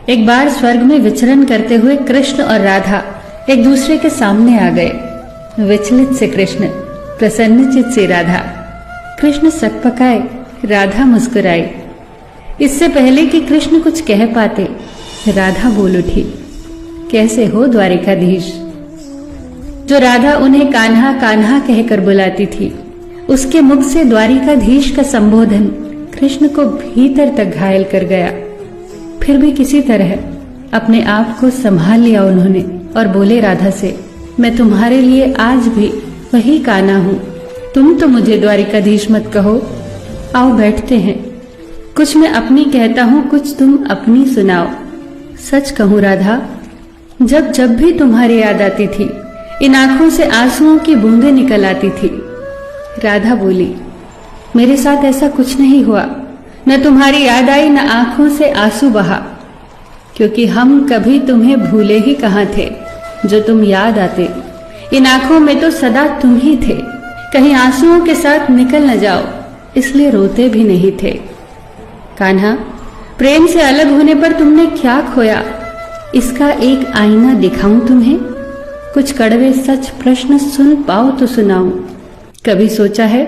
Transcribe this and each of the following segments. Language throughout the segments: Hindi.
एक बार स्वर्ग में विचरण करते हुए कृष्ण और राधा एक दूसरे के सामने आ गए। विचलित से कृष्ण, प्रसन्नचित से राधा। कृष्ण सकपकाए, राधा मुस्कुराई। इससे पहले कि कृष्ण कुछ कह पाते, राधा बोल उठी, कैसे हो द्वारिकाधीश। जो राधा उन्हें कान्हा कान्हा कहकर बुलाती थी, उसके मुख से द्वारिकाधीश का संबोधन कृष्ण को भीतर तक घायल कर गया। फिर भी किसी तरह अपने आप को संभाल लिया उन्होंने और बोले राधा से, मैं तुम्हारे लिए आज भी वही कान्हा हूं। तुम तो मुझे द्वारिकाधीश मत कहो। आओ बैठते हैं। कुछ मैं अपनी कहता हूं, कुछ तुम अपनी सुनाओ। सच कहूं राधा, जब जब भी तुम्हारी याद आती थी, इन आंखों से आंसुओं की बूंदें निकल आती थी। राधा बोली, मेरे साथ ऐसा कुछ नहीं हुआ। न तुम्हारी याद आई, न आंखों से आंसू बहा, क्योंकि हम कभी तुम्हें भूले ही कहां थे। जो तुम याद आते, इन आंखों में तो सदा तुम ही थे। कहीं आंसुओं के साथ निकल न जाओ, इसलिए रोते भी नहीं थे। कान्हा, प्रेम से अलग होने पर तुमने क्या खोया, इसका एक आईना दिखाऊं तुम्हें। कुछ कड़वे सच प्रश्न सुन पाओ तो सुनाऊं। कभी सोचा है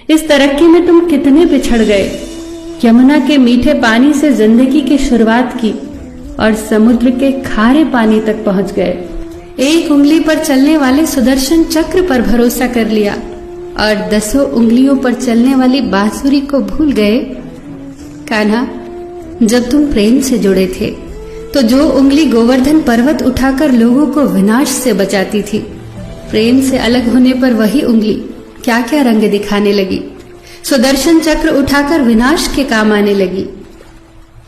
इस तरक्की में तुम कितने पिछड़ गए। यमुना के मीठे पानी से जिंदगी की शुरुआत की और समुद्र के खारे पानी तक पहुंच गए। एक उंगली पर चलने वाले सुदर्शन चक्र पर भरोसा कर लिया और 10 उंगलियों पर चलने वाली बांसुरी को भूल गए। कान्हा, जब तुम प्रेम से जुड़े थे तो जो उंगली गोवर्धन पर्वत उठाकर लोगों को विनाश से बचाती थी, प्रेम से अलग होने पर वही उंगली क्या क्या रंग दिखाने लगी। सुदर्शन चक्र उठाकर विनाश के काम आने लगी।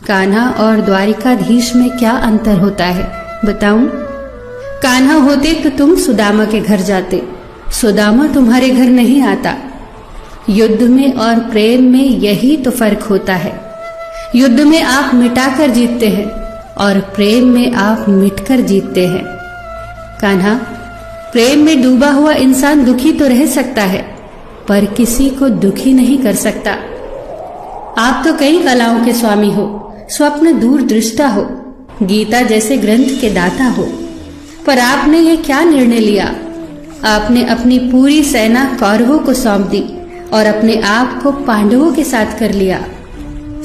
कान्हा और द्वारिकाधीश में क्या अंतर होता है बताऊं? कान्हा होते तो तुम सुदामा के घर जाते, सुदामा तुम्हारे घर नहीं आता। युद्ध में और प्रेम में यही तो फर्क होता है। युद्ध में आप मिटाकर जीतते हैं और प्रेम में आप मिटकर जीतते हैं। कान्हा, प्रेम में डूबा हुआ इंसान दुखी तो रह सकता है, पर किसी को दुखी नहीं कर सकता। आप तो कई कलाओं के स्वामी हो, स्वप्न दूरदृष्टा हो, गीता जैसे ग्रंथ के दाता हो, पर आपने ये क्या निर्णय लिया? आपने अपनी पूरी सेना कौरवों को सौंप दी और अपने आप को पांडवों के साथ कर लिया।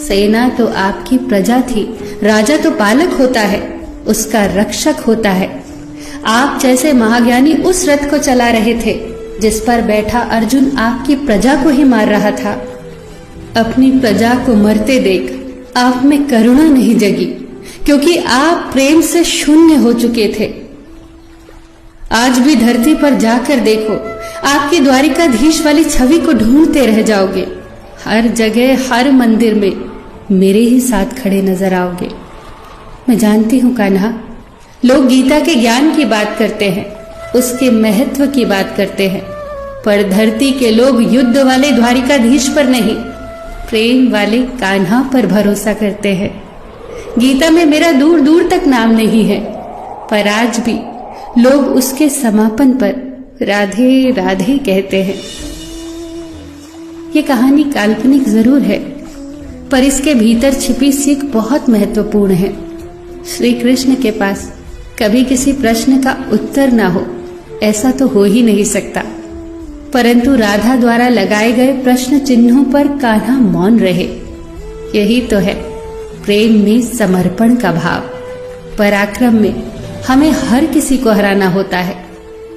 सेना तो आपकी प्रजा थी, राजा तो पालक होता है, उसका रक्षक होता है। आप जैसे महाज्ञानी उस रथ को चला रहे थे जिस पर बैठा अर्जुन आपकी प्रजा को ही मार रहा था। अपनी प्रजा को मरते देख आप में करुणा नहीं जगी, क्योंकि आप प्रेम से शून्य हो चुके थे। आज भी धरती पर जाकर देखो, आपकी द्वारिकाधीश वाली छवि को ढूंढते रह जाओगे। हर जगह, हर मंदिर में मेरे ही साथ खड़े नजर आओगे। मैं जानती हूं कान्हा, लोग गीता के ज्ञान की बात करते हैं, उसके महत्व की बात करते हैं, पर धरती के लोग युद्ध वाले द्वारिकाधीश पर नहीं, प्रेम वाले कान्हा पर भरोसा करते हैं। गीता में मेरा दूर दूर तक नाम नहीं है, पर आज भी लोग उसके समापन पर राधे राधे कहते हैं। ये कहानी काल्पनिक जरूर है, पर इसके भीतर छिपी सीख बहुत महत्वपूर्ण है। श्री कृष्ण के पास कभी किसी प्रश्न का उत्तर ना हो, ऐसा तो हो ही नहीं सकता, परंतु राधा द्वारा लगाए गए प्रश्न चिन्हों पर कान्हा मौन रहे। यही तो है प्रेम में समर्पण का भाव। पराक्रम में हमें हर किसी को हराना होता है,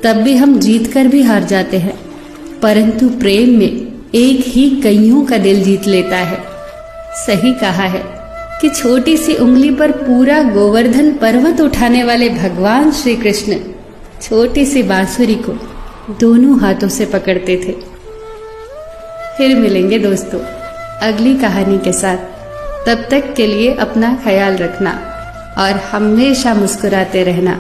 तब भी हम जीतकर भी हार जाते हैं, परंतु प्रेम में एक ही कईयों का दिल जीत लेता है। सही कहा है कि छोटी सी उंगली पर पूरा गोवर्धन पर्वत उठाने वाले भगवान श्री कृष्ण छोटी सी बांसुरी को दोनों हाथों से पकड़ते थे। फिर मिलेंगे दोस्तों अगली कहानी के साथ। तब तक के लिए अपना ख्याल रखना और हमेशा मुस्कुराते रहना।